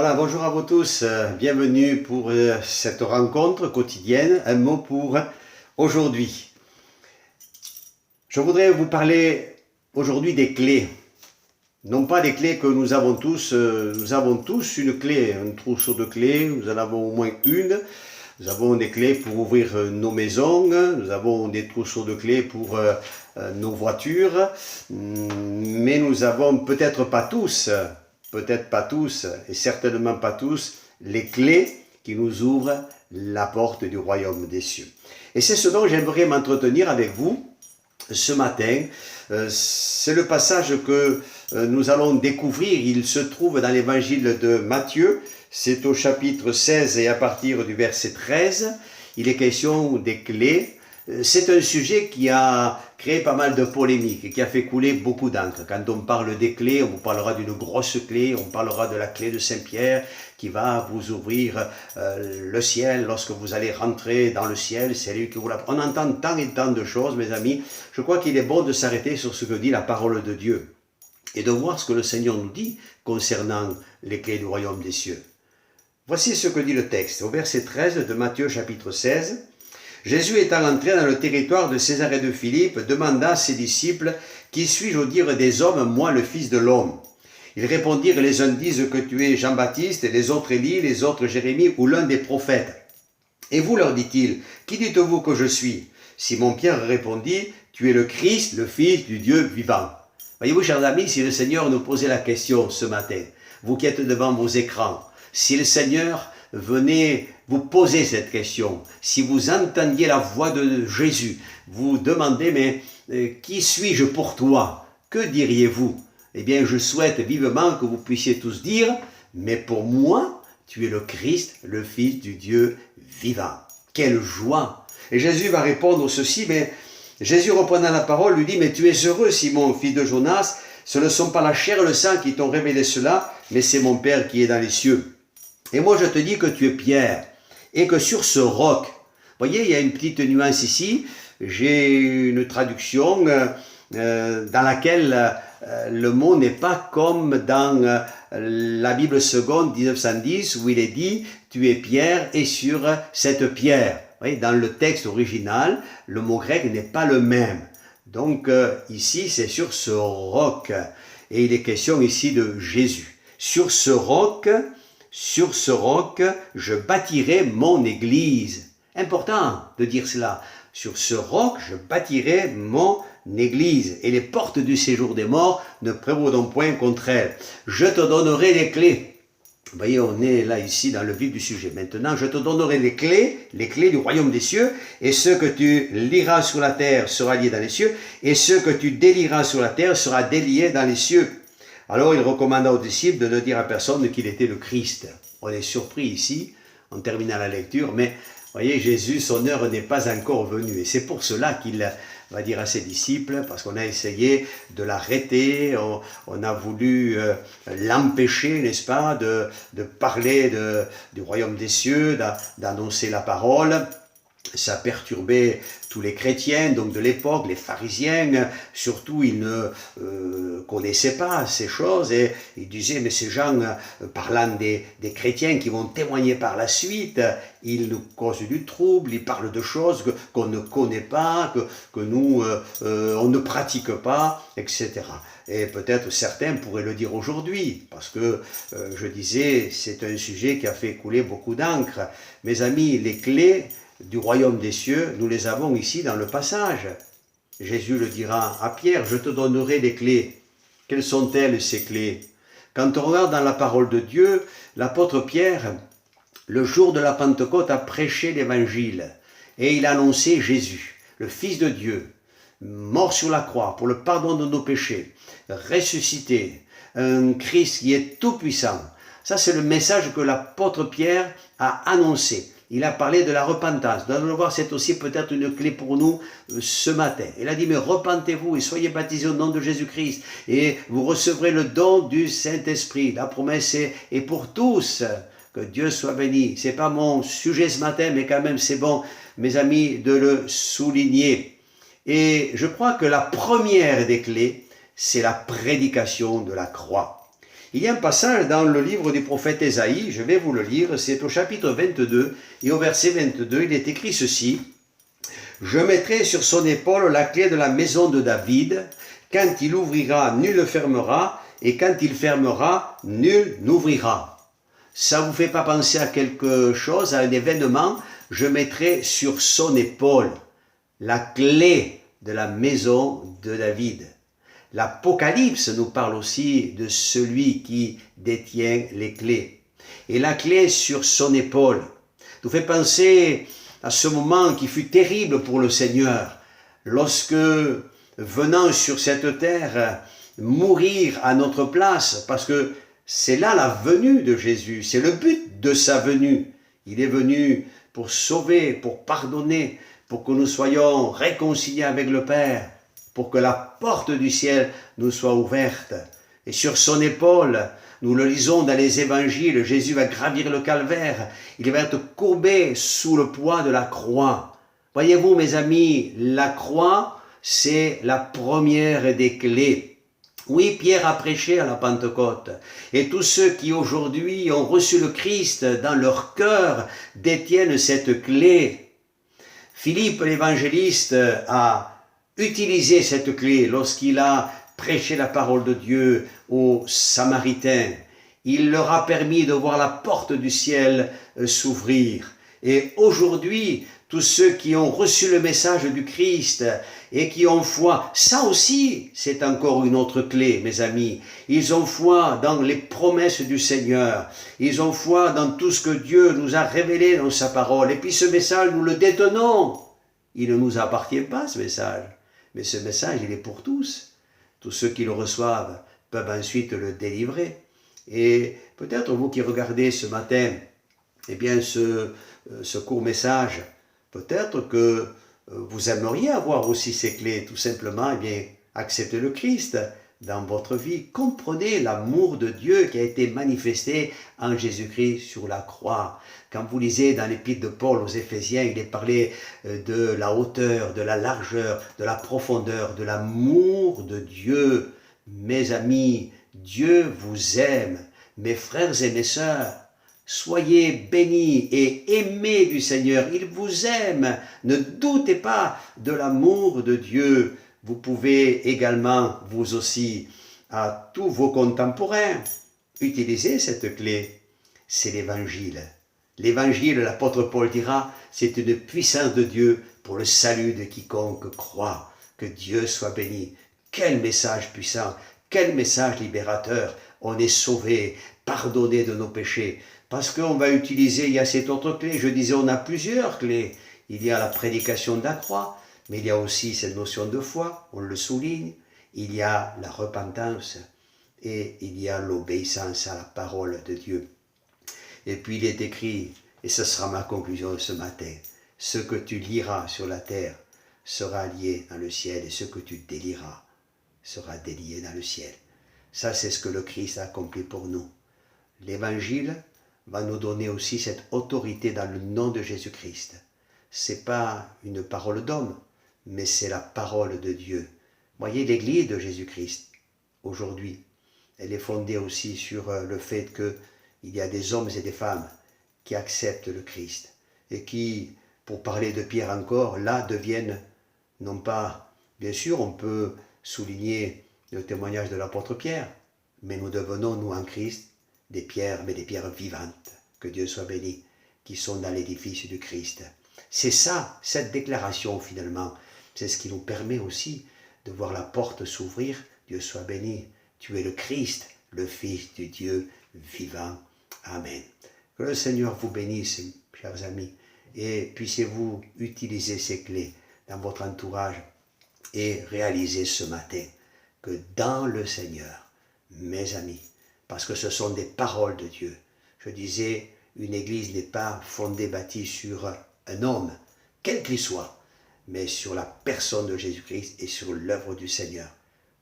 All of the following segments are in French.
Voilà, bonjour à vous tous, bienvenue pour cette rencontre quotidienne, un mot pour aujourd'hui. Je voudrais vous parler aujourd'hui des clés, non pas des clés que nous avons tous une clé, un trousseau de clés, nous en avons au moins une. Nous avons des clés pour ouvrir nos maisons, nous avons des trousseaux de clés pour nos voitures, mais nous avons peut-être pas tous, et certainement pas tous, les clés qui nous ouvrent la porte du royaume des cieux. Et c'est ce dont j'aimerais m'entretenir avec vous ce matin. C'est le passage que nous allons découvrir. Il se trouve dans l'évangile de Matthieu. C'est au chapitre 16 et à partir du verset 13. Il est question des clés. C'est un sujet qui a créé pas mal de polémiques et qui a fait couler beaucoup d'encre. Quand on parle des clés, on vous parlera d'une grosse clé, on parlera de la clé de Saint-Pierre qui va vous ouvrir le ciel lorsque vous allez rentrer dans le ciel. C'est lui qui vous on entend tant et tant de choses, mes amis. Je crois qu'il est bon de s'arrêter sur ce que dit la parole de Dieu et de voir ce que le Seigneur nous dit concernant les clés du royaume des cieux. Voici ce que dit le texte, au verset 13 de Matthieu chapitre 16. Jésus étant entré dans le territoire de Césarée de Philippe, demanda à ses disciples, « Qui suis-je au dire des hommes, moi le Fils de l'homme ?» Ils répondirent, les uns disent que tu es Jean-Baptiste, et les autres Élie, les autres Jérémie ou l'un des prophètes. Et vous, leur dit-il, qui dites-vous que je suis? Simon-Pierre répondit, tu es le Christ, le Fils du Dieu vivant. Voyez-vous, chers amis, si le Seigneur nous posait la question ce matin, vous qui êtes devant vos écrans, si le Seigneur venez vous poser cette question. Si vous entendiez la voix de Jésus, vous demandez, mais qui suis-je pour toi? Que diriez-vous? Eh bien, je souhaite vivement que vous puissiez tous dire, mais pour moi, tu es le Christ, le Fils du Dieu vivant. Quelle joie! Et Jésus va répondre ceci, mais Jésus reprenant la parole lui dit, mais tu es heureux, Simon, fils de Jonas, ce ne sont pas la chair et le sang qui t'ont révélé cela, mais c'est mon Père qui est dans les cieux. Et moi, je te dis que tu es Pierre, et que sur ce roc, voyez, il y a une petite nuance ici, j'ai une traduction dans laquelle le mot n'est pas comme dans la Bible seconde 1910, où il est dit, tu es Pierre, et sur cette pierre. Voyez, dans le texte original, le mot grec n'est pas le même. Donc ici, c'est sur ce roc, et il est question ici de Jésus. Sur ce roc, je bâtirai mon église. Important de dire cela. Sur ce roc, je bâtirai mon église. Et les portes du séjour des morts ne prévaudront point contre elle. Je te donnerai les clés. Vous voyez, on est là ici dans le vif du sujet. Maintenant, je te donnerai les clés du royaume des cieux. Et ce que tu lieras sur la terre sera lié dans les cieux. Et ce que tu délieras sur la terre sera délié dans les cieux. Alors il recommanda aux disciples de ne dire à personne qu'il était le Christ. On est surpris ici, en terminant la lecture, mais voyez, Jésus, son heure n'est pas encore venue. Et c'est pour cela qu'il va dire à ses disciples, parce qu'on a essayé de l'arrêter, on a voulu l'empêcher, n'est-ce pas, de parler du royaume des cieux, d'annoncer la parole. Ça perturbait tous les chrétiens donc de l'époque, les pharisiens, surtout ils ne connaissaient pas ces choses et ils disaient mais ces gens parlant des chrétiens qui vont témoigner par la suite, ils nous causent du trouble, ils parlent de choses qu'on ne connaît pas, que nous on ne pratique pas, etc. Et peut-être certains pourraient le dire aujourd'hui, parce que je disais c'est un sujet qui a fait couler beaucoup d'encre. Mes amis, les clés du royaume des cieux, nous les avons ici dans le passage. Jésus le dira à Pierre, je te donnerai les clés. Quelles sont-elles ces clés? Quand on regarde dans la parole de Dieu, l'apôtre Pierre, le jour de la Pentecôte, a prêché l'évangile et il a annoncé Jésus, le Fils de Dieu, mort sur la croix pour le pardon de nos péchés, ressuscité, un Christ qui est tout puissant. Ça, c'est le message que l'apôtre Pierre a annoncé. Il a parlé de la repentance. Nous allons le voir, c'est aussi peut-être une clé pour nous ce matin. Il a dit, mais repentez-vous et soyez baptisés au nom de Jésus-Christ et vous recevrez le don du Saint-Esprit. La promesse est pour tous. Que Dieu soit béni. Ce n'est pas mon sujet ce matin, mais quand même c'est bon, mes amis, de le souligner. Et je crois que la première des clés, c'est la prédication de la croix. Il y a un passage dans le livre du prophète Ésaïe, je vais vous le lire, c'est au chapitre 22 et au verset 22, il est écrit ceci. « Je mettrai sur son épaule la clé de la maison de David. Quand il ouvrira, nul ne fermera, et quand il fermera, nul n'ouvrira. » Ça ne vous fait pas penser à quelque chose, à un événement? Je mettrai sur son épaule la clé de la maison de David. L'Apocalypse nous parle aussi de celui qui détient les clés. Et la clé sur son épaule nous fait penser à ce moment qui fut terrible pour le Seigneur, lorsque, venant sur cette terre, mourir à notre place, parce que c'est là la venue de Jésus, c'est le but de sa venue. Il est venu pour sauver, pour pardonner, pour que nous soyons réconciliés avec le Père, pour que la porte du ciel nous soit ouverte. Et sur son épaule, nous le lisons dans les évangiles, Jésus va gravir le calvaire, il va être courbé sous le poids de la croix. Voyez-vous mes amis, la croix, c'est la première des clés. Oui, Pierre a prêché à la Pentecôte, et tous ceux qui aujourd'hui ont reçu le Christ dans leur cœur détiennent cette clé. Philippe l'évangéliste a utilisé cette clé lorsqu'il a prêché la parole de Dieu aux Samaritains. Il leur a permis de voir la porte du ciel s'ouvrir. Et aujourd'hui, tous ceux qui ont reçu le message du Christ et qui ont foi, ça aussi, c'est encore une autre clé, mes amis. Ils ont foi dans les promesses du Seigneur. Ils ont foi dans tout ce que Dieu nous a révélé dans sa parole. Et puis ce message, nous le détenons. Il ne nous appartient pas, ce message. Mais ce message, il est pour tous. Tous ceux qui le reçoivent peuvent ensuite le délivrer. Et peut-être vous qui regardez ce matin, eh bien ce court message, peut-être que vous aimeriez avoir aussi ces clés, tout simplement, eh bien, acceptez le Christ dans votre vie. Comprenez l'amour de Dieu qui a été manifesté en Jésus-Christ sur la croix. Quand vous lisez dans l'épître de Paul aux Éphésiens, il est parlé de la hauteur, de la largeur, de la profondeur, de l'amour de Dieu. Mes amis, Dieu vous aime. Mes frères et mes sœurs, soyez bénis et aimés du Seigneur. Il vous aime. Ne doutez pas de l'amour de Dieu. Vous pouvez également, vous aussi, à tous vos contemporains, utiliser cette clé. C'est l'Évangile. L'Évangile, l'apôtre Paul dira, c'est une puissance de Dieu pour le salut de quiconque croit. Que Dieu soit béni. Quel message puissant, quel message libérateur. On est sauvé, pardonné de nos péchés. Parce qu'on va utiliser, il y a cette autre clé. Je disais, on a plusieurs clés. Il y a la prédication de la croix, mais il y a aussi cette notion de foi, on le souligne. Il y a la repentance et il y a l'obéissance à la parole de Dieu. Et puis il est écrit, et ce sera ma conclusion ce matin, ce que tu liras sur la terre sera lié dans le ciel et ce que tu délieras sera délié dans le ciel. Ça, c'est ce que le Christ a accompli pour nous. L'Évangile va nous donner aussi cette autorité dans le nom de Jésus-Christ. Ce n'est pas une parole d'homme, mais c'est la parole de Dieu. Voyez l'Église de Jésus-Christ, aujourd'hui, elle est fondée aussi sur le fait qu'il y a des hommes et des femmes qui acceptent le Christ et qui, pour parler de Pierre encore, là deviennent, non pas, bien sûr, on peut souligner le témoignage de l'apôtre Pierre, mais nous devenons, nous en Christ, des pierres, mais des pierres vivantes, que Dieu soit béni, qui sont dans l'édifice du Christ. C'est ça, cette déclaration finalement, c'est ce qui nous permet aussi de voir la porte s'ouvrir. Dieu soit béni, tu es le Christ, le Fils du Dieu vivant. Amen. Que le Seigneur vous bénisse, chers amis, et puissiez-vous utiliser ces clés dans votre entourage et réaliser ce matin que dans le Seigneur, mes amis, parce que ce sont des paroles de Dieu. Je disais, une église n'est pas fondée, bâtie sur un homme, quel qu'il soit, mais sur la personne de Jésus-Christ et sur l'œuvre du Seigneur.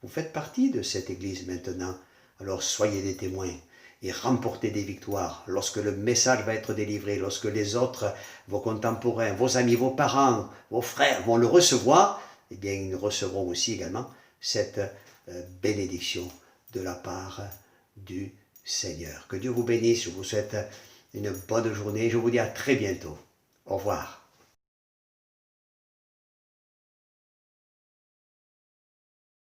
Vous faites partie de cette église maintenant, alors soyez des témoins et remportez des victoires lorsque le message va être délivré, lorsque les autres, vos contemporains, vos amis, vos parents, vos frères vont le recevoir, eh bien ils recevront aussi également cette bénédiction de la part du Seigneur. Que Dieu vous bénisse, je vous souhaite une bonne journée, je vous dis à très bientôt. Au revoir.